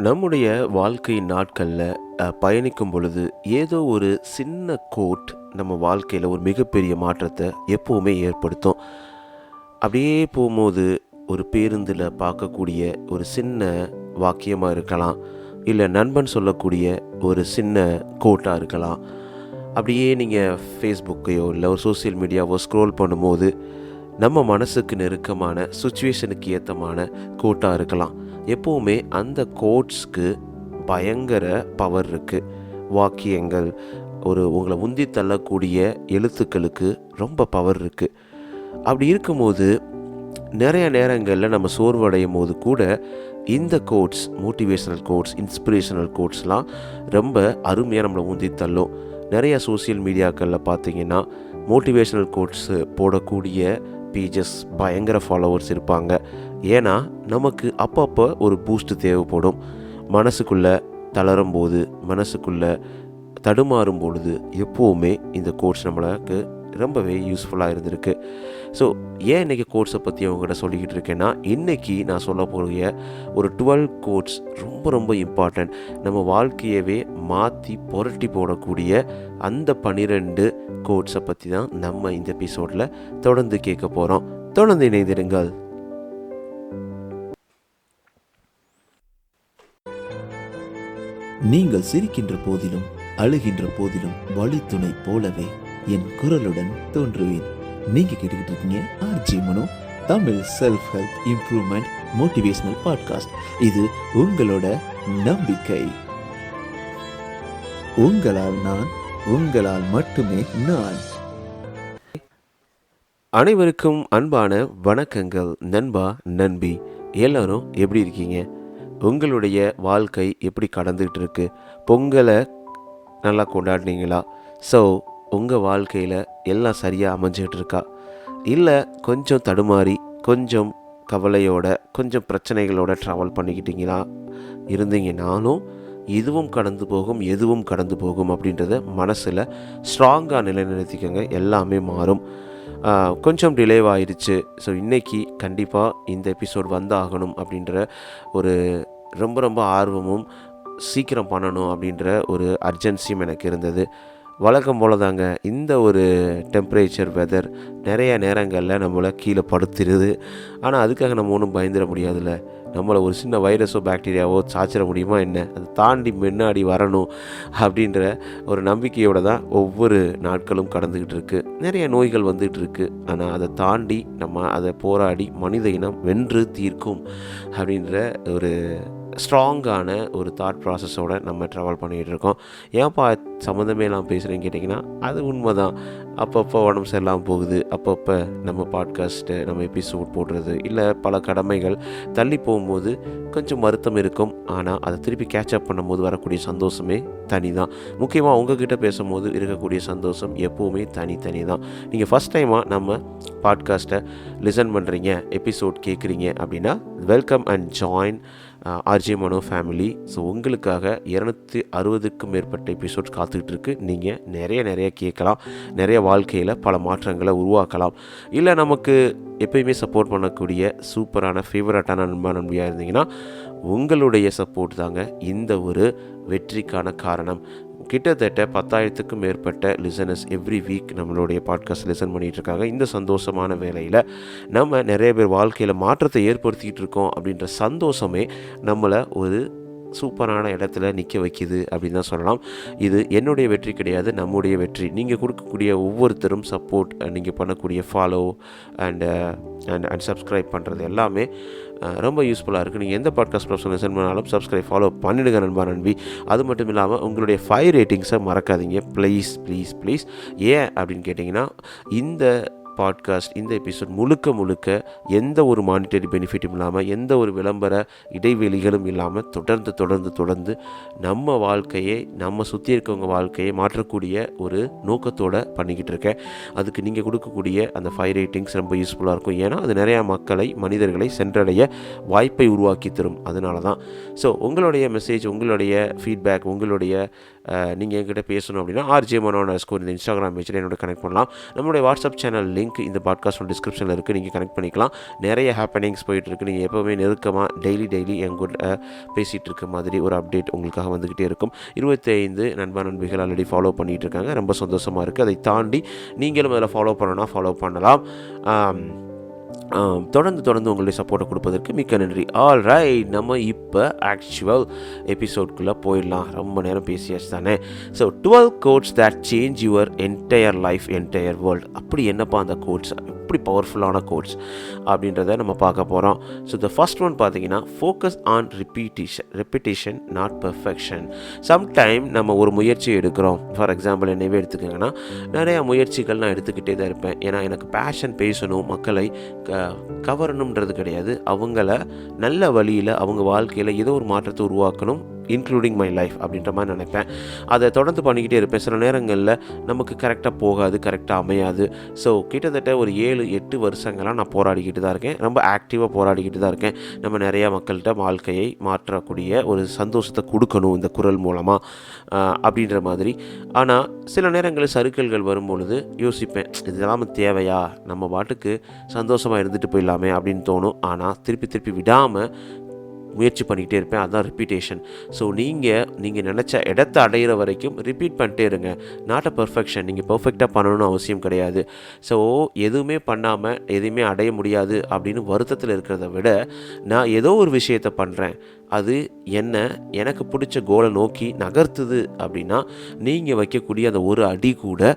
நம்முடைய வாழ்க்கை நாட்களில் பயணிக்கும் பொழுது ஏதோ ஒரு சின்ன கோட் நம்ம வாழ்க்கையில் ஒரு மிகப்பெரிய மாற்றத்தை எப்போவுமே ஏற்படுத்தும். அப்படியே போகும்போது ஒரு பேருந்தில் பார்க்கக்கூடிய ஒரு சின்ன வாக்கியமாக இருக்கலாம், இல்லை நண்பன் சொல்லக்கூடிய ஒரு சின்ன கோட்டாக இருக்கலாம். அப்படியே நீங்கள் ஃபேஸ்புக்கையோ இல்லை ஒரு சோசியல் மீடியாவோ ஸ்க்ரோல் பண்ணும்போது நம்ம மனசுக்கு நெருக்கமான சுச்சுவேஷனுக்கு ஏற்றமான கோட்டாக இருக்கலாம். எப்போவுமே அந்த கோட்ஸ்க்கு பயங்கர பவர் இருக்குது. வாக்கியங்கள், உங்களை உந்தி தள்ளக்கூடிய எழுத்துக்களுக்கு ரொம்ப பவர் இருக்குது. அப்படி இருக்கும்போது நிறைய நேரங்களில் நம்ம சோர்வடையும் போது கூட இந்த கோட்ஸ், மோட்டிவேஷனல் கோட்ஸ், இன்ஸ்பிரேஷனல் கோட்ஸ்லாம் ரொம்ப அருமையாக நம்மளை உந்தி தள்ளும். நிறைய சோசியல் மீடியாக்களில் பார்த்தீங்கன்னா மோட்டிவேஷனல் கோட்ஸ் போடக்கூடிய பேஜஸ் பயங்கர ஃபாலோவர்ஸ் இருப்பாங்க. ஏன்னா நமக்கு அப்பப்போ ஒரு பூஸ்ட் தேவைப்படும். மனசுக்குள்ளே தளரும் போது, மனசுக்குள்ளே தடுமாறும் பொழுது எப்போவுமே இந்த கோட்ஸ் நம்மளுக்கு ரொம்பவே யூஸ்ஃபுல்லாக இருந்திருக்கு. ஸோ ஏன் இன்றைக்கி கோட்ஸை பற்றி அவங்ககிட்ட சொல்லிக்கிட்டு இருக்கேன்னா, இன்றைக்கி நான் சொல்ல போகிற ஒரு 12 கோட்ஸ் ரொம்ப ரொம்ப இம்பார்ட்டண்ட். நம்ம வாழ்க்கையவே மாற்றி புரட்டி போடக்கூடிய அந்த 12 கோட்ஸை பற்றி தான் நம்ம இந்த எபிசோடில் தொடர்ந்து கேட்க போகிறோம். தொடர்ந்து இணைந்திருங்கள். நீங்கள் சிரிக்கின்ற போதிலும் அழுகின்ற போதிலும் வழித்துணை போலவே என் குரலுடன் தோன்றுவேன். நீங்க கேட்டுக்கிட்டு இருக்கீங்க R G Mano, Tamil self help improvement motivational podcast. இது உங்களோட நம்பிக்கை. உங்களால் நான், உங்களால் மட்டுமே நான். அனைவருக்கும் அன்பான வணக்கங்கள். நண்பா, நண்பி, எல்லாரும் எப்படி இருக்கீங்க? உங்களுடைய வாழ்க்கை எப்படி கடந்துகிட்டு இருக்கு? பொங்கலை நல்லா கொண்டாடினீங்களா? ஸோ உங்கள் வாழ்க்கையில் எல்லாம் சரியாக அமைஞ்சிக்கிட்டு இருக்கா? இல்லை கொஞ்சம் தடுமாறி, கொஞ்சம் கவலையோட, கொஞ்சம் பிரச்சனைகளோட ட்ராவல் பண்ணிக்கிட்டீங்களா? இருந்தீங்கனாலும் இதுவும் கடந்து போகும், எதுவும் கடந்து போகும் அப்படின்றத மனசில் ஸ்ட்ராங்காக நிலைநிறுத்திக்கோங்க. எல்லாமே மாறும். கொஞ்சம் டிலேவாகிடுச்சு. ஸோ இன்றைக்கி கண்டிப்பாக இந்த எபிசோட் வந்தாகணும் அப்படின்ற ஒரு ரொம்ப ரொம்ப ஆர்வமும், சீக்கிரம் பண்ணணும் அப்படின்ற ஒரு அர்ஜென்சியும் எனக்கு இருந்தது. வழக்கம் போல தாங்க, இந்த ஒரு டெம்பரேச்சர் வெதர் நிறைய நேரங்களில் நம்மளை கீழே படுத்துருது. ஆனால் அதுக்காக நம்ம ஒன்றும் பயந்துட முடியாதுல்ல. நம்மளை ஒரு சின்ன வைரஸோ பாக்டீரியாவோ சாச்சிட முடியுமா என்ன? அதை தாண்டி முன்னாடி வரணும் அப்படின்ற ஒரு நம்பிக்கையோடு தான் ஒவ்வொரு நாட்களும் கடந்துக்கிட்டு இருக்குது. நிறைய நோய்கள் வந்துகிட்டு இருக்குது. ஆனால் அதை தாண்டி நம்ம அதை போராடி மனித இனம் வென்று தீர்க்கும் அப்படின்ற ஒரு ஸ்ட்ராங்கான ஒரு தாட் ப்ராசஸோடு நம்ம ட்ராவல் பண்ணிகிட்டு இருக்கோம். ஏன்ப்பா சம்மந்தமே இல்லாமல் பேசுகிறேன்னு கேட்டிங்கன்னா, அது உண்மை தான். அப்பப்போ உடம்பு சரியில்லாமல் போகுது. அப்பப்போ நம்ம பாட்காஸ்ட்டு, நம்ம எபிசோட் போடுறது, இல்லை பல கடமைகள் தள்ளி போகும்போது கொஞ்சம் வருத்தம் இருக்கும். ஆனால் அதை திருப்பி கேட்சப் பண்ணும்போது வரக்கூடிய சந்தோஷமே தனி தான். முக்கியமாக உங்ககிட்ட பேசும்போது இருக்கக்கூடிய சந்தோஷம் எப்போவுமே தனி தான். நீங்கள் ஃபஸ்ட் டைமாக நம்ம பாட்காஸ்ட்டை லிசன் பண்ணுறீங்க, எபிசோட் கேட்குறீங்க அப்படின்னா welcome and join RG Mano family. So உங்களுக்காக 260க்கும் மேற்பட்ட எபிசோட்ஸ் காத்துக்கிட்டு இருக்கு. நீங்கள் நிறைய கேட்கலாம், நிறைய வாழ்க்கையில் பல மாற்றங்களை உருவாக்கலாம். இல்லை நமக்கு எப்பயுமே சப்போர்ட் பண்ணக்கூடிய சூப்பரான ஃபேவரட்டான நண்பியாக இருந்தீங்கன்னா உங்களுடைய சப்போர்ட் தாங்க இந்த ஒரு வெற்றிக்கான காரணம். கிட்டத்தட்ட 10,000க்கும் மேற்பட்ட லிசனர்ஸ் எவ்ரி வீக் நம்மளுடைய பாட்காஸ்ட் லிசன் பண்ணிகிட்டு இருக்காங்க. இந்த சந்தோஷமான வேலையில் நம்ம நிறைய பேர் வாழ்க்கையில் மாற்றத்தை ஏற்படுத்திக்கிட்டு இருக்கோம் அப்படின்ற சந்தோஷமே நம்மளை ஒரு சூப்பரான இடத்துல நிற்க வைக்கிது அப்படின்னு தான் சொல்லலாம். இது என்னுடைய வெற்றி கிடையாது, நம்முடைய வெற்றி. நீங்கள் கொடுக்கக்கூடிய ஒவ்வொருத்தரும் சப்போர்ட், நீங்கள் பண்ணக்கூடிய ஃபாலோ அண்ட் சப்ஸ்கிரைப் பண்ணுறது எல்லாமே ரொம்ப யூஸ்ஃபுல்லாக இருக்குது. நீங்கள் எந்த பாட்காஸ்ட் ப்ளஸ் லிசன் பண்ணாலும் சப்ஸ்கிரைப் ஃபாலோ பண்ணிடுங்க நண்பா, நண்பி. அது மட்டும் இல்லாமல் உங்களுடைய 5 ரேட்டிங்ஸை மறக்காதீங்க ப்ளீஸ். ஏன் அப்படின்னு கேட்டிங்கன்னா, இந்த பாட்காஸ்ட், இந்த எபிசோட் முழுக்க எந்த ஒரு மானிட்டரி பெனிஃபிட்டும் இல்லாமல், எந்த ஒரு விளம்பர இடைவெளிகளும் இல்லாமல் தொடர்ந்து நம்ம வாழ்க்கையை, நம்ம சுற்றி இருக்கவங்க வாழ்க்கையை மாற்றக்கூடிய ஒரு நோக்கத்தோடு பண்ணிக்கிட்டு இருக்கேன். அதுக்கு நீங்கள் கொடுக்கக்கூடிய அந்த 5 ரேட்டிங்ஸ் ரொம்ப யூஸ்ஃபுல்லாக இருக்கும். ஏன்னா அது நிறையா மனிதர்களை சென்றடைய வாய்ப்பை உருவாக்கி தரும். அதனால தான். ஸோ உங்களுடைய மெசேஜ், உங்களுடைய ஃபீட்பேக், நீங்கள் என்கிட்ட பேசணும் அப்படின்னா RJ Mano _ இந்த இன்ஸ்டாகிராம் பேஜில் என்னோட கனெக்ட் பண்ணலாம். நம்மளுடைய வாட்ஸ்அப் சேனல் லிங்க் லிங்க் இந்த பாட்காஸ்டோட டிஸ்கிரிப்ஷனில் இருக்குது, நீங்கள் கனெக்ட் பண்ணிக்கலாம். நிறைய ஹேப்பனிங்ஸ் போயிட்டுருக்கு. நீங்கள் எப்போவுமே நெருக்கமாக டெய்லி என் கூட பேசிகிட்டு இருக்க மாதிரி ஒரு அப்டேட் உங்களுக்காக வந்துக்கிட்டே இருக்கும். 25 நண்பா நண்பிகள் ஆல்ரெடி ஃபாலோ பண்ணிகிட்டு இருக்காங்க. ரொம்ப சந்தோஷமாக இருக்குது. அதை தாண்டி நீங்களும் அதில் ஃபாலோ பண்ணணும்னா ஃபாலோ பண்ணலாம். தொடர்ந்து உங்களுடைய சப்போர்ட்டை கொடுப்பதற்கு மிக்க நன்றி. ஆல் ரைட், நம்ம இப்போ ஆக்சுவல் எபிசோட்குள்ளே போயிடலாம். ரொம்ப நேரம் பேசியாச்சு தானே. So 12 quotes that change your entire life, entire world. அப்படி என்னப்பா அந்த கோட்ஸ், எப்படி பவர்ஃபுல்லான கோட்ஸ் அப்படின்றத நம்ம பார்க்க போகிறோம். ஸோ த ஃபர்ஸ்ட் ஒன் பார்த்தீங்கன்னா, focus on repetition not perfection. Sometime நம்ம ஒரு முயற்சி எடுக்கிறோம். ஃபார் எக்ஸாம்பிள் என்னவே எடுத்துக்கோங்கன்னா, நிறையா முயற்சிகள் நான் எடுத்துக்கிட்டே தான் இருப்பேன். ஏன்னா எனக்கு பேஷன், பேசணும், மக்களை கவரணுன்றது கிடையாது, அவங்கள நல்ல வழியில் அவங்க வாழ்க்கையில் ஏதோ ஒரு மாற்றத்தை உருவாக்கணும், இன்க்ளூடிங் மை லைஃப் அப்படின்ற மாதிரி நினைப்பேன். அதை தொடர்ந்து பண்ணிக்கிட்டே இருப்பேன். சில நேரங்களில் நமக்கு கரெக்டாக போகாது, கரெக்டாக அமையாது. ஸோ கிட்டத்தட்ட ஒரு 7-8 வருஷங்களாக நான் போராடிக்கிட்டு தான் இருக்கேன். ரொம்ப ஆக்டிவாக போராடிக்கிட்டு தான் இருக்கேன். நம்ம நிறையா மக்கள்கிட்ட வாழ்க்கையை மாற்றக்கூடிய ஒரு சந்தோஷத்தை கொடுக்கணும் இந்த குரல் மூலமாக அப்படின்ற மாதிரி. ஆனால் சில நேரங்களில் சறுக்கல்கள் வரும்பொழுது யோசிப்பேன், இதெல்லாம் தேவையா, நம்ம பாட்டுக்கு சந்தோஷமாக இருந்துட்டு போயிடலாமே அப்படின்னு தோணும். ஆனால் திருப்பி விடாமல் முயற்சி பண்ணிக்கிட்டே இருப்பேன். அதுதான் ரிப்பீட்டேஷன். ஸோ நீங்கள் நினச்ச இடத்த அடையிற வரைக்கும் ரிப்பீட் பண்ணிட்டே இருங்க. Not a perfection. நீங்கள் பர்ஃபெக்டாக பண்ணணும்னு அவசியம் கிடையாது. ஸோ எதுவுமே பண்ணாமல் எதுவுமே அடைய முடியாது அப்படின்னு வருத்தத்தில் இருக்கிறத விட, நான் ஏதோ ஒரு விஷயத்தை பண்ணுறேன், அது எனக்கு பிடிச்ச கோலை நோக்கி நகர்த்துது அப்படின்னா, நீங்கள் வைக்கக்கூடிய அந்த ஒரு அடி கூட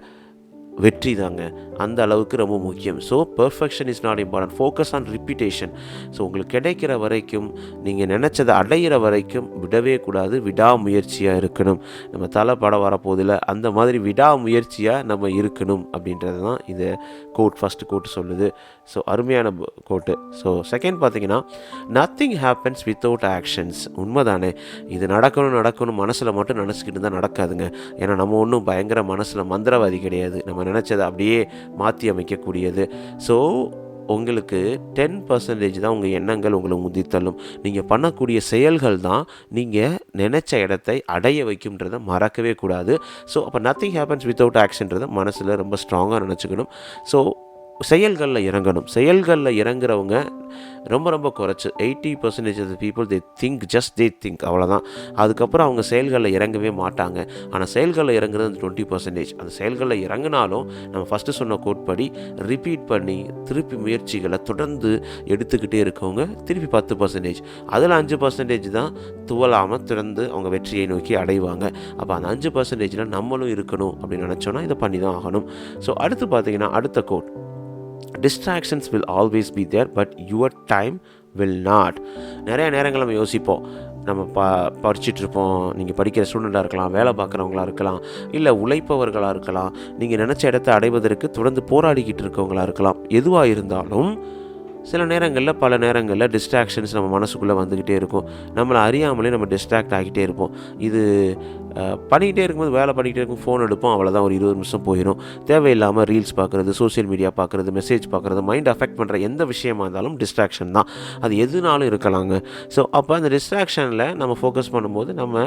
வெற்றி தாங்க. அந்த அளவுக்கு ரொம்ப முக்கியம். So perfection is not important, focus on repetition. So உங்களுக்கு கிடைக்கிற வரைக்கும், நீங்கள் நினச்சதை அடையிற வரைக்கும் விடவே கூடாது, விடாமுயற்சியாக இருக்கணும். நம்ம தலை படம் வரப்போதில்லை, அந்த மாதிரி விடாமுயற்சியாக நம்ம இருக்கணும் அப்படின்றது தான் இது ஃபஸ்ட்டு கோட் சொல்லுது. ஸோ அருமையான கோட்டு. ஸோ செகண்ட் பார்த்தீங்கன்னா, நத்திங் ஹேப்பன்ஸ் வித்தவுட் ஆக்ஷன்ஸ். உண்மைதானே, இது நடக்கணும் மனசில் மட்டும் நினச்சிக்கிட்டு தான் நடக்காதுங்க. ஏன்னா நம்ம ஒன்றும் பயங்கர மனசில் மந்திரவாதி கிடையாது. நம்ம நினச்சதை அப்படியே மாற்றி அமைக்கக்கூடியது. ஸோ உங்களுக்கு 10% தான் உங்கள் எண்ணங்கள் உங்களை முந்தித்தள்ளும். நீங்கள் பண்ணக்கூடிய செயல்கள் தான் நீங்கள் நினச்ச இடத்தை அடைய வைக்கும்ன்றதை மறக்கவே கூடாது. ஸோ அப்போ நத்திங் ஹேப்பன்ஸ் வித்தவுட் ஆக்ஷன்றதை மனசில் ரொம்ப ஸ்ட்ராங்காக நினச்சிக்கணும். ஸோ செயல்களில் இறங்கணும். செயல்களில் இறங்குறவங்க ரொம்ப குறைச்சி 80% of the people they think அவ்வளோதான். அதுக்கப்புறம் அவங்க செயல்களில் இறங்கவே மாட்டாங்க. ஆனால் செயல்களில் இறங்குறது அந்த 20%. அந்த செயல்களில் இறங்கினாலும் நம்ம ஃபஸ்ட்டு சொன்ன கோட் படி ரிப்பீட் பண்ணி திருப்பி முயற்சிகளை தொடர்ந்து எடுத்துக்கிட்டே இருக்கவங்க திருப்பி 10%. அதில் 5% தான் துவலாமல் திறந்து அவங்க வெற்றியை நோக்கி அடைவாங்க. அப்போ அந்த 5%ல் நம்மளும் இருக்கணும் அப்படின்னு நினச்சோன்னா இதை பண்ணி தான் ஆகணும். ஸோ அடுத்து பார்த்தீங்கன்னா, அடுத்த code, distractions will always be there but your time will not. நிறைய நேரங்கள் நம்ம யோசிப்போம், நம்ம படிச்சுட்ருப்போம். நீங்கள் படிக்கிற ஸ்டூடெண்ட்டாக இருக்கலாம், வேலை பார்க்குறவங்களாக இருக்கலாம், இல்லை உழைப்பவர்களாக இருக்கலாம், நீங்கள் நினச்ச இடத்தை அடைவதற்கு தொடர்ந்து போராடிக்கிட்டு இருக்கவங்களாக இருக்கலாம். எதுவாக இருந்தாலும் பல நேரங்களில் டிஸ்ட்ராக்ஷன்ஸ் நம்ம மனசுக்குள்ளே வந்துக்கிட்டே இருக்கும். நம்மளை அறியாமலே நம்ம டிஸ்ட்ராக்ட் ஆகிட்டே இருப்போம். இது பண்ணிக்கிட்டே இருக்கும்போது, வேலை பண்ணிக்கிட்டே இருக்கும், ஃபோன் எடுப்போம், அவ்வளோதான், ஒரு 20 நிமிஷம் போயிடும். தேவையில்லாமல் ரீல்ஸ் பார்க்குறது, சோஷியல் மீடியா பார்க்குறது, மெசேஜ் பார்க்குறது, மைண்ட் அஃபெக்ட் பண்ணுற எந்த விஷயமா இருந்தாலும் டிஸ்ட்ராக்ஷன் தான். அது எதுனாலும் இருக்கலாங்க. ஸோ அப்போ அந்த டிஸ்ட்ராக்ஷனில் நம்ம ஃபோக்கஸ் பண்ணும்போது நம்ம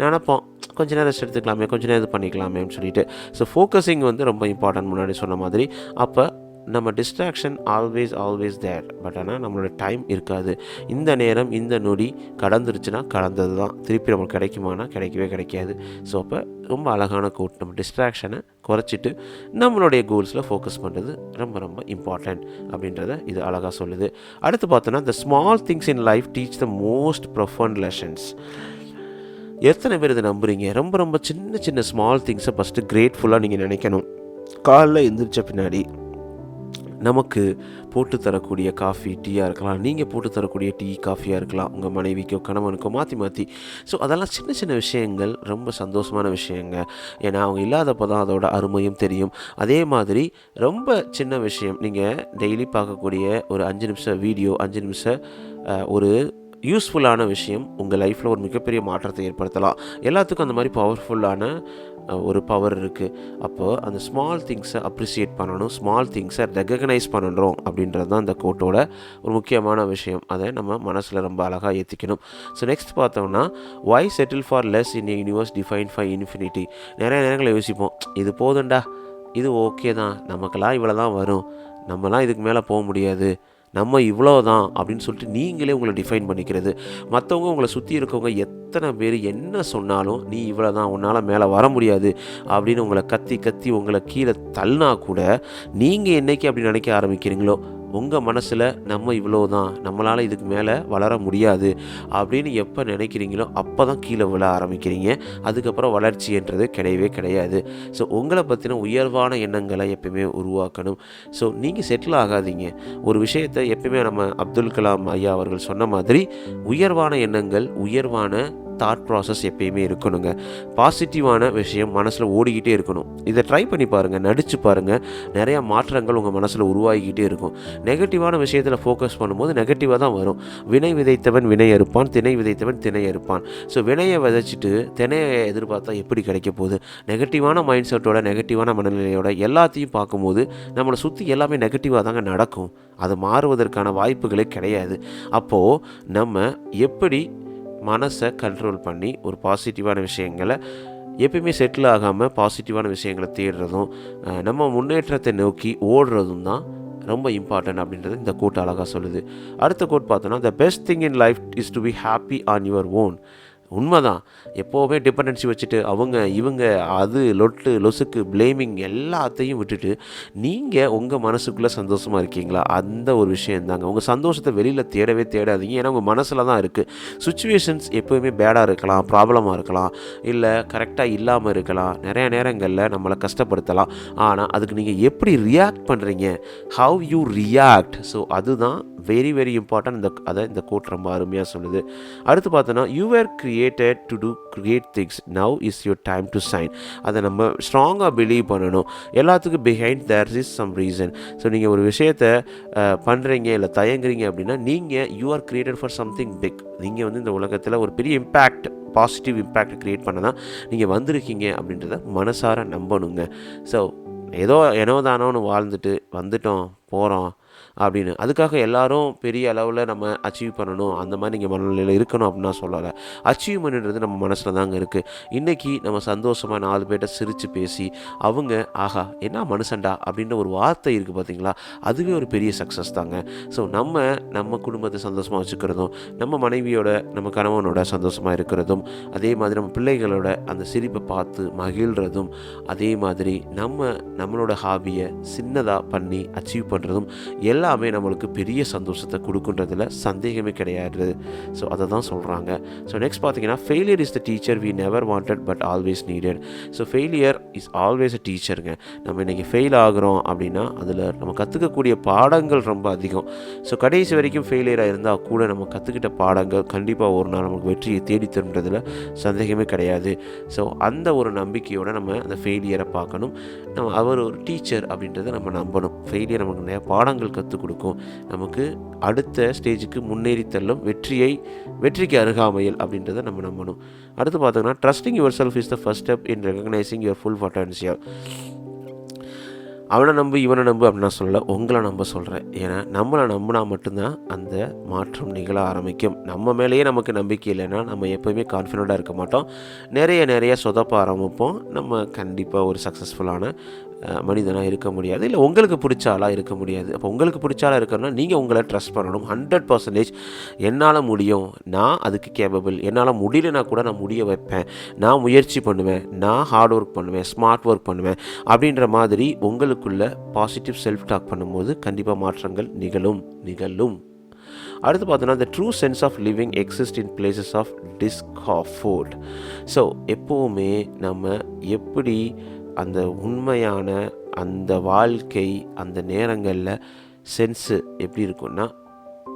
நினப்போம், கொஞ்ச நேரம் ரெஸ்ட் எடுத்துக்கலாமே, கொஞ்ச நேரம் இது பண்ணிக்கலாமேன்னு சொல்லிட்டு. ஸோ ஃபோக்கஸிங் ரொம்ப இம்பார்ட்டன்ட், முன்னாடி சொன்ன மாதிரி. அப்போ நம்ம டிஸ்ட்ராக்ஷன் ஆல்வேஸ் தேர். பட் ஆனால் நம்மளோட டைம் இருக்காது. இந்த நேரம், இந்த நொடி கடந்துருச்சுன்னா கடந்தது தான். திருப்பி நம்மளுக்கு கிடைக்குமானா கிடைக்காது. ஸோ அப்போ ரொம்ப அழகான கோட், நம்ம டிஸ்ட்ராக்ஷனை குறைச்சிட்டு நம்மளுடைய கோல்ஸில் ஃபோக்கஸ் பண்ணுறது ரொம்ப இம்பார்ட்டண்ட் அப்படின்றத இது அழகாக சொல்லுது. அடுத்து பார்த்தோன்னா, the small things in life teach the most profound lessons. எத்தனை பேர் இதை நம்புறீங்க? ரொம்ப சின்ன ஸ்மால் திங்ஸை ஃபஸ்ட்டு கிரேட்ஃபுல்லாக நீங்கள் நினைக்கணும். காலைல எழுந்திரிச்ச பின்னாடி நமக்கு போட்டு தரக்கூடிய காஃபி, டீயாக இருக்கலாம், நீங்கள் போட்டு தரக்கூடிய டீ, காஃபியாக இருக்கலாம், உங்கள் மனைவிக்கோ கணவனுக்கோ மாற்றி. ஸோ அதெல்லாம் சின்ன விஷயங்கள், ரொம்ப சந்தோஷமான விஷயங்க. ஏன்னா அவங்க இல்லாதப்போ தான் அதோட அருமையும் தெரியும். அதே மாதிரி ரொம்ப சின்ன விஷயம், நீங்கள் டெய்லி பார்க்கக்கூடிய ஒரு 5 நிமிஷம் வீடியோ, 5 நிமிஷம் ஒரு யூஸ்ஃபுல்லான விஷயம் உங்கள் லைஃப்பில் ஒரு மிகப்பெரிய மாற்றத்தை ஏற்படுத்தலாம். எல்லாத்துக்கும் அந்த மாதிரி பவர்ஃபுல்லான ஒரு பவர் இருக்குது. அப்போது அந்த ஸ்மால் திங்ஸை அப்ரிசியேட் பண்ணணும், ஸ்மால் திங்ஸை ரெகக்னைஸ் பண்ணணும் அப்படின்றது தான் இந்த கோட்டோட ஒரு முக்கியமான விஷயம். அதை நம்ம மனசில் ரொம்ப அழகாக ஏற்றிக்கணும். ஸோ நெக்ஸ்ட் பார்த்தோம்னா, why settle for less in a universe defined by infinity. நிறைய நேரங்களில் யோசிப்போம், இது போதுண்டா, இது ஓகே தான், நமக்கெல்லாம் இவ்வளோ தான் வரும், நம்மலாம் இதுக்கு மேலே போக முடியாது, நம்ம இவ்வளோ தான் அப்படின்னு சொல்லிட்டு நீங்களே உங்களை டிஃபைன் பண்ணிக்கிறது. மற்றவங்க உங்களை சுற்றி இருக்கவங்க எத்தனை பேர் என்ன சொன்னாலும் நீ இவ்வளோ தான், உன்னால் மேலே வர முடியாது அப்படின்னு உங்களை கத்தி கத்தி உங்களை கீழே தள்ளினா கூட நீங்கள் என்னைக்கு அப்படி நினைக்க ஆரம்பிக்கிறீங்களோ உங்கள் மனசில் நம்ம இவ்வளோ தான், நம்மளால் இதுக்கு மேலே வளர முடியாது அப்படின்னு எப்போ நினைக்கிறீங்களோ அப்போ தான் கீழே விழ ஆரம்பிக்கிறீங்க. அதுக்கப்புறம் வளர்ச்சின்றது கிடையவே கிடையாது. ஸோ உங்களை பற்றின உயர்வான எண்ணங்களை எப்பயுமே உருவாக்கணும். ஸோ நீங்கள் செட்டில் ஆகாதீங்க. ஒரு விஷயத்தை எப்பயுமே நம்ம அப்துல் கலாம் ஐயா அவர்கள் சொன்ன மாதிரி உயர்வான எண்ணங்கள், உயர்வான தாட் ப்ராசஸ் எப்பயுமே இருக்கணுங்க. பாசிட்டிவான விஷயம் மனசில் ஓடிக்கிட்டே இருக்கணும். இதை ட்ரை பண்ணி பாருங்கள், நடித்து பாருங்கள், நிறையா மாற்றங்கள் உங்கள் மனசில் உருவாகிக்கிட்டே இருக்கும். நெகட்டிவான விஷயத்தில் ஃபோக்கஸ் பண்ணும்போது நெகட்டிவாக தான் வரும். வினை விதைத்தவன் வினை அறுப்பான், திணை விதைத்தவன் திணை அறுப்பான். ஸோ வினையை விதைச்சிட்டு திணையை எதிர்பார்த்தா எப்படி கிடைக்க போகுது? நெகட்டிவான மைண்ட் செட்டோட, நெகட்டிவான மனநிலையோட எல்லாத்தையும் பார்க்கும்போது நம்மளை சுற்றி எல்லாமே நெகட்டிவாக தாங்க நடக்கும். அது மாறுவதற்கான வாய்ப்புகளே கிடையாது. அப்போது நம்ம எப்படி மனசை கண்ட்ரோல் பண்ணி ஒரு பாசிட்டிவான விஷயங்களை எப்பயுமே செட்டில் ஆகாமல் பாசிட்டிவான விஷயங்களை தேடுறதும் நம்ம முன்னேற்றத்தை நோக்கி ஓடுறதும் தான் ரொம்ப இம்பார்ட்டன்ட் அப்படின்றது இந்த கோட் அழகாக சொல்லுது. அடுத்த கோட் பார்த்தோன்னா, the best thing in life is to be happy on your own. உண்மைதான். எப்போவுமே டிபெண்டன்சி வச்சுட்டு அவங்க இவங்க அது லொட்டு லொசுக்கு பிளேமிங் எல்லாத்தையும் விட்டுட்டு நீங்கள் உங்கள் மனசுக்குள்ளே சந்தோஷமாக இருக்கீங்களா, அந்த ஒரு விஷயந்தாங்க. உங்கள் சந்தோஷத்தை வெளியில் தேடவே தேடாதீங்க. ஏன்னா உங்கள் மனசில் தான் இருக்குது. சுச்சுவேஷன்ஸ் எப்போவுமே பேடாக இருக்கலாம், ப்ராப்ளமாக இருக்கலாம், இல்லை கரெக்டாக இல்லாமல் இருக்கலாம், நிறையா நேரங்களில் நம்மளை கஷ்டப்படுத்தலாம். ஆனால் அதுக்கு நீங்கள் எப்படி ரியாக்ட் பண்ணுறீங்க, ஹவ் யூ ரியாக்ட், ஸோ அதுதான் வெரி வெரி இம்பார்ட்டன்ட். இந்த கோட் ரொம்ப அருமையாக சொல்லுது. அடுத்து பார்த்தோன்னா, you are created to do great things, now is your time to shine. அதை நம்ம ஸ்ட்ராங்காக பிலீவ் பண்ணணும். எல்லாத்துக்கும் behind there is some reason. So நீங்கள் ஒரு விஷயத்தை பண்ணுறீங்க இல்லை தயங்குறீங்க அப்படின்னா நீங்கள் you are created for something big. நீங்கள் வந்து இந்த உலகத்தில் ஒரு பெரிய இம்பேக்ட், பாசிட்டிவ் இம்பேக்ட் க்ரியேட் பண்ண தான் நீங்கள் வந்திருக்கீங்க அப்படின்றத மனசார நம்பணுங்க. ஸோ ஏதோ தானோன்னு வாழ்ந்துட்டு வந்துட்டோம் போகிறோம் அப்படின்னு அதுக்காக எல்லாரும் பெரிய அளவில் நம்ம அச்சீவ் பண்ணணும், அந்த மாதிரி நீங்கள் மனநிலையில் இருக்கணும் அப்படின்னு நான் சொல்லலை. அச்சீவ்மெண்ட்ன்றது நம்ம மனசில் தாங்க இருக்குது. இன்றைக்கி நம்ம சந்தோஷமாக 4 பேர்ட்ட சிரித்து பேசி அவங்க ஆஹா என்ன மனுஷன்டா அப்படின்ற ஒரு வார்த்தை இருக்குது பார்த்தீங்களா, அதுவே ஒரு பெரிய சக்ஸஸ் தாங்க. ஸோ நம்ம குடும்பத்தை சந்தோஷமாக வச்சுக்கிறதும், நம்ம மனைவியோட நம்ம கணவனோட சந்தோஷமாக இருக்கிறதும், அதே மாதிரி நம்ம பிள்ளைகளோட அந்த சிரிப்பை பார்த்து மகிழ்கிறதும், அதே மாதிரி நம்மளோட ஹாபியை சின்னதாக பண்ணி அச்சீவ் பண்ணுறதும் எல்லாமே நம்மளுக்கு பெரிய சந்தோஷத்தை கொடுக்குன்றதுல சந்தேகமே கிடையாது. ஸோ அதை தான் சொல்கிறாங்க. ஸோ நெக்ஸ்ட் பார்த்தீங்கன்னா, failure is the teacher we never wanted but always needed. So failure is always a டீச்சருங்க. நம்ம இன்றைக்கி ஃபெயில் ஆகிறோம் அப்படின்னா அதில் நம்ம கற்றுக்கக்கூடிய பாடங்கள் ரொம்ப அதிகம். ஸோ கடைசி வரைக்கும் ஃபெயிலியராக இருந்தால் கூட நம்ம கற்றுக்கிட்ட பாடங்கள் கண்டிப்பாக ஒரு நாள் நமக்கு வெற்றியை தேடி தருன்றதில் சந்தேகமே கிடையாது. ஸோ அந்த ஒரு நம்பிக்கையோடு நம்ம அந்த ஃபெயிலியரை பார்க்கணும். அவர் ஒரு டீச்சர் அப்படின்றத நம்ம நம்பணும். ஃபெயிலியர் நமக்கு நிறைய பாடங்கள் கற்றுக் கொடுக்கும், நமக்கு அடுத்த ஸ்டேஜுக்கு முன்னேறி தள்ளும், வெற்றிக்கு அருகாமையில் அப்படின்றத நம்ம நம்பணும். அடுத்து பார்த்தோங்கன்னா, trusting yourself is the first step in recognising your full potential. அவனை நம்பு இவனை நம்பு அப்படின்னு நான் சொல்லலை, உங்களை நம்ப சொல்கிறேன். ஏன்னா நம்மளை நம்பினா மட்டும்தான் அந்த மாற்றம் நிகழ ஆரம்பிக்கும். நம்ம மேலேயே நமக்கு நம்பிக்கை இல்லைன்னா நம்ம எப்போயுமே கான்ஃபிடண்ட்டாக இருக்க மாட்டோம், நிறைய சொதப்ப ஆரம்பிப்போம். நம்ம கண்டிப்பாக ஒரு சக்ஸஸ்ஃபுல்லான மனிதனாக இருக்க முடியாது, இல்லை உங்களுக்கு பிடிச்ச ஆளாக இருக்க முடியாது. அப்போ உங்களுக்கு பிடிச்ச ஆளாக இருக்கணும்னா நீங்கள் உங்களை ட்ரஸ்ட் பண்ணணும். 100% என்னால் முடியும், நான் அதுக்கு கேப்பபிள், என்னால் முடியலனா கூட நான் முடிய வைப்பேன், நான் முயற்சி பண்ணுவேன், நான் ஹார்ட் ஒர்க் பண்ணுவேன், ஸ்மார்ட் ஒர்க் பண்ணுவேன் அப்படின்ற மாதிரி உங்களுக்குள்ள பாசிட்டிவ் செல்ஃப் டாக் பண்ணும்போது கண்டிப்பாக மாற்றங்கள் நிகழும். அடுத்து பார்த்தோன்னா, the true sense of living exists in places of discomfort. So எப்போவுமே நம்ம எப்படி அந்த உண்மையான அந்த வாழ்க்கை அந்த நேரங்களில் சென்ஸு எப்படி இருக்குன்னா,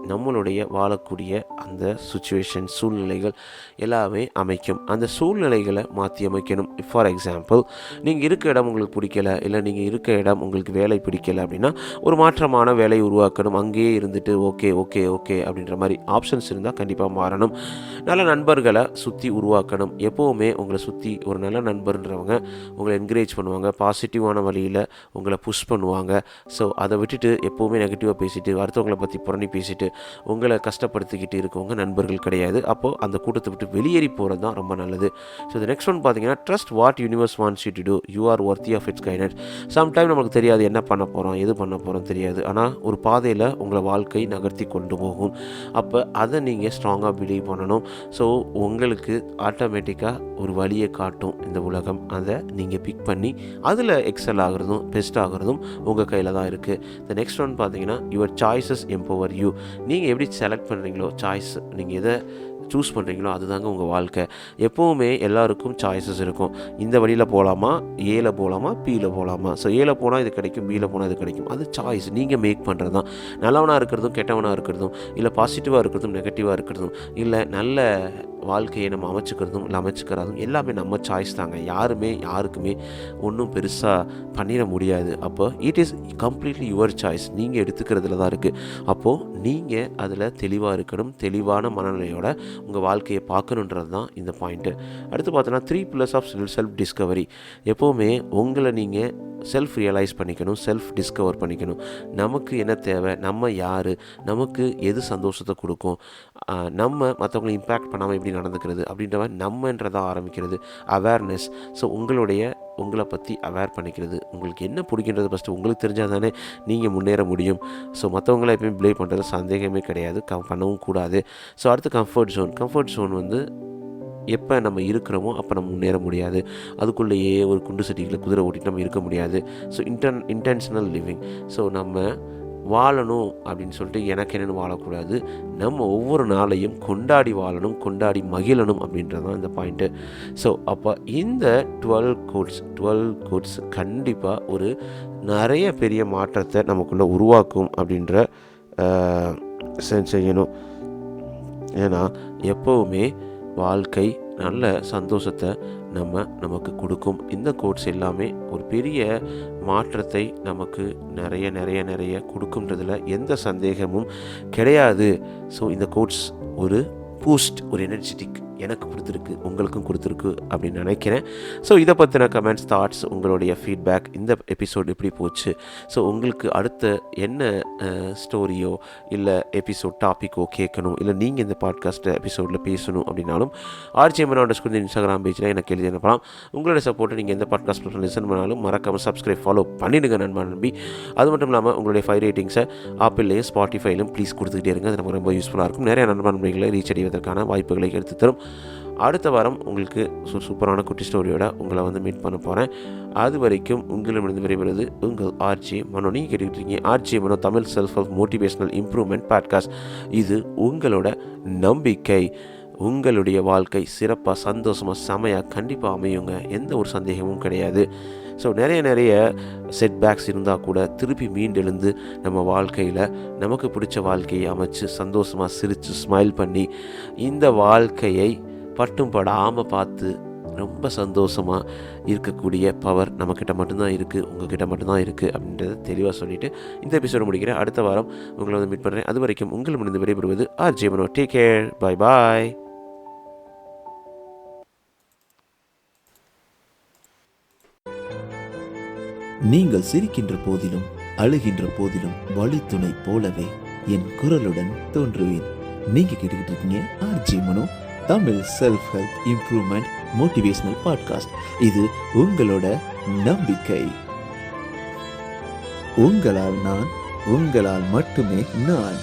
நம்மளுடைய வாழக்கூடிய அந்த சுச்சுவேஷன் சூழ்நிலைகள் எல்லாமே அமைக்கும். அந்த சூழ்நிலைகளை மாற்றி அமைக்கணும். ஃபார் எக்ஸாம்பிள், நீங்கள் இருக்க இடம் உங்களுக்கு பிடிக்கலை, இல்லை நீங்கள் இருக்க இடம் உங்களுக்கு வேலை பிடிக்கலை அப்படின்னா ஒரு மாற்றமான வேலையை உருவாக்கணும். அங்கேயே இருந்துட்டு ஓகே அப்படின்ற மாதிரி ஆப்ஷன்ஸ் இருந்தால் கண்டிப்பாக மாறணும். நல்ல நண்பர்களை சுற்றி உருவாக்கணும். எப்போவுமே உங்களை சுற்றி ஒரு நல்ல நண்பர்ன்றவங்க உங்களை என்கரேஜ் பண்ணுவாங்க, பாசிட்டிவான வழியில் உங்களை புஷ் பண்ணுவாங்க. ஸோ அதை விட்டுட்டு எப்போவுமே நெகட்டிவாக பேசிட்டு அடுத்தவங்களை பற்றி புரணி பேசிட்டு வச்சுட்டு உங்களை கஷ்டப்படுத்திக்கிட்டு இருக்கவங்க நண்பர்கள் கிடையாது. அப்போது அந்த கூட்டத்தை விட்டு வெளியேறி போகிறது தான் ரொம்ப நல்லது. ஸோ இந்த நெக்ஸ்ட் ஒன் பார்த்தீங்கன்னா, trust what universe wants you to do, you are worthy of its guidance. Sometime நமக்கு தெரியாது என்ன பண்ண போகிறோம், எது பண்ண போகிறோம் தெரியாது. ஆனால் ஒரு பாதையில் உங்களை வாழ்க்கை நகர்த்தி கொண்டு போகும். அப்போ அதை நீங்கள் ஸ்ட்ராங்காக பிலீவ் பண்ணணும். ஸோ உங்களுக்கு ஆட்டோமேட்டிக்காக ஒரு வழியை காட்டும் இந்த உலகம். அதை நீங்கள் பிக் பண்ணி அதில் எக்ஸல் ஆகிறதும் பெஸ்ட் ஆகிறதும் உங்கள் கையில் தான் இருக்குது. இந்த நெக்ஸ்ட் ஒன் பார்த்தீங்கன்னா, யுவர் சாய்ஸஸ் எம்பவர் யூ. நீங்கள் எப்படி செலக்ட் பண்ணுறீங்களோ சாய்ஸ், நீங்கள் எதை சூஸ் பண்ணுறீங்களோ அதுதாங்க உங்கள் வாழ்க்கை. எப்போவுமே எல்லாருக்கும் சாய்ஸஸ் இருக்கும். இந்த வழியில் போகலாமா, ஏல போகலாமா, பியில் போகலாமா. ஸோ ஏல போனால் இது கிடைக்கும், பியில் போனால் இது கிடைக்கும். அது சாய்ஸ் நீங்கள் மேக் பண்ணுறது தான். நல்லவனாக இருக்கிறதும் கெட்டவனாக இருக்கிறதும், இல்லை பாசிட்டிவாக இருக்கிறதும் நெகட்டிவாக இருக்கிறதும், இல்லை நல்ல வாழ்க்கையை நம்ம அமைச்சுக்கிறதும் இல்லை அமைச்சுக்கிறதும் எல்லாமே நம்ம சாய்ஸ் தாங்க. யாருக்குமே ஒன்றும் பெருசாக பண்ணிட முடியாது. அப்போ it is completely your choice. நீங்கள் எடுத்துக்கிறதுல தான் இருக்குது. அப்போது நீங்கள் அதில் தெளிவாக இருக்கணும். தெளிவான மனநிலையோட உங்கள் வாழ்க்கையை பார்க்கணுன்றது தான் இந்த பாயிண்ட்டு. அடுத்து பார்த்தோன்னா 3 pillars ஆஃப் செல்ஃப் டிஸ்கவரி. எப்போவுமே உங்களை நீங்கள் செல்ஃப் ரியலைஸ் பண்ணிக்கணும், செல்ஃப் டிஸ்கவர் பண்ணிக்கணும். நமக்கு என்ன தேவை, நம்ம யார், நமக்கு எது சந்தோஷத்தை கொடுக்கும், நம்ம மற்றவங்களை இம்பேக்ட் பண்ணாமல் எப்படி நடந்துக்கிறது அப்படின்ற மாதிரி நம்மன்றதான் ஆரம்பிக்கிறது. அவேர்னஸ். ஸோ உங்களை பற்றி அவேர் பண்ணிக்கிறது. உங்களுக்கு என்ன பிடிக்கின்றது ஃபஸ்ட்டு உங்களுக்கு தெரிஞ்சால் தானே நீங்கள் முன்னேற முடியும். ஸோ மற்றவங்கள எப்பயும் ப்ளே பண்ணுறது சந்தேகமே கிடையாது, பண்ணவும் கூடாது. ஸோ அடுத்து கம்ஃபர்ட் ஜோன் வந்து எப்போ நம்ம இருக்கிறோமோ அப்போ நம்ம முன்னேற முடியாது. அதுக்குள்ளேயே ஒரு குண்டு சட்டியில் குதிரை ஓட்டிட்டு நம்ம இருக்க முடியாது. So intentional living. ஸோ நம்ம வாழணும் அப்படின்னு சொல்லிட்டு எனக்கு என்னென்னு வாழக்கூடாது. நம்ம ஒவ்வொரு நாளையும் கொண்டாடி வாழணும், கொண்டாடி மகிழணும் அப்படின்றது தான் இந்த பாயிண்ட்டு. ஸோ அப்போ இந்த 12 கோட்ஸ் கண்டிப்பாக ஒரு நிறைய பெரிய மாற்றத்தை நமக்குள்ளே உருவாக்கும் அப்படின்ற செய்யணும். ஏன்னா எப்போவுமே வாழ்க்கை நல்ல சந்தோஷத்தை நமக்கு கொடுக்கும். இந்த கோட்ஸ் எல்லாமே ஒரு பெரிய மாற்றத்தை நமக்கு நிறைய கொடுக்குன்றதுல எந்த சந்தேகமும் கிடையாது. ஸோ இந்த கோட்ஸ் ஒரு பூஸ்ட், ஒரு எனர்ஜெட்டிக் எனக்கு கொடுத்துருக்கு, உங்களுக்கும் கொடுத்துருக்கு அப்படின்னு நினைக்கிறேன். ஸோ இதை பற்றின கமெண்ட்ஸ், தாட்ஸ், உங்களுடைய ஃபீட்பேக், இந்த எபிசோட் எப்படி போச்சு, ஸோ உங்களுக்கு அடுத்த என்ன ஸ்டோரியோ இல்லை எபிசோட் டாப்பிக்கோ கேட்கணும், இல்லை நீங்கள் இந்த பாட்காஸ்ட் எபிசோடில் பேசணும் அப்படின்னாலும் RJMano_, இன்ஸ்டாகிராம் பேஜில் எனக்கு எழுதி அனுப்பலாம். உங்களோட சப்போர்ட்டை நீங்கள் எந்த பாட்காஸ்ட் லிசன் பண்ணாலும் மறக்காமல் சப்ஸ்கிரைப், ஃபாலோ பண்ணிடுங்க நம்பி. அது மட்டும் இல்லாமல் உங்களுடைய 5 ரேட்டிங்ஸை ஆப்பிள்லேயும் ஸ்பாட்டிஃபைலையும் ப்ளீஸ் கொடுத்துக்கிட்டே இருங்க. அது நமக்கு ரொம்ப யூஸ்ஃபுல்லாக இருக்கும். நிறைய நண்பர்களை ரீச் அடைவதற்கான வாய்ப்புகளை எடுத்து தரும். அடுத்த வாரம் உங்களுக்கு சூப்பரான குட்டி ஸ்டோரியோட உங்களை வந்து மீட் பண்ண போகிறேன். அது வரைக்கும் உங்களிடமிருந்து விரைவுறது உங்கள் RJ Mano. நீங்கள் கேட்டுக்கிட்டீங்க RJ Mano Tamil self help motivational improvement podcast. இது உங்களோட நம்பிக்கை. உங்களுடைய வாழ்க்கை சிறப்பாக சந்தோஷமாக செமையாக கண்டிப்பாக அமையுங்க, எந்த ஒரு சந்தேகமும் கிடையாது. ஸோ நிறைய செட்பேக்ஸ் இருந்தால் கூட திருப்பி மீண்டெழுந்து நம்ம வாழ்க்கையில் நமக்கு பிடிச்ச வாழ்க்கையை அமைச்சு சந்தோஷமாக சிரித்து ஸ்மைல் பண்ணி இந்த வாழ்க்கையை பட்டும் படாமல் பார்த்து ரொம்ப சந்தோஷமாக இருக்கக்கூடிய பவர் நம்மக்கிட்ட மட்டும்தான் இருக்குது, உங்ககிட்ட மட்டும்தான் இருக்குது அப்படின்றத தெளிவாக சொல்லிவிட்டு இந்த எபிசோடு முடிக்கிறேன். அடுத்த வாரம் உங்களை வந்து மீட் பண்ணுறேன். அது வரைக்கும் உங்கள் முடிந்து விடைபெறுவது RJ Mano. டேக் கேர், பாய். நீங்கள் சிரிக்கின்ற போதிலும் அழுகின்ற போதிலும் வழித்துணை போலவே என் குரலுடன் தோன்றுவேன். நீங்க கேட்டுக்கிட்டு இருக்கீங்க RJ Mano Tamil self help improvement motivational podcast. இது உங்களோட நம்பிக்கை. உங்களால் நான், உங்களால் மட்டுமே நான்.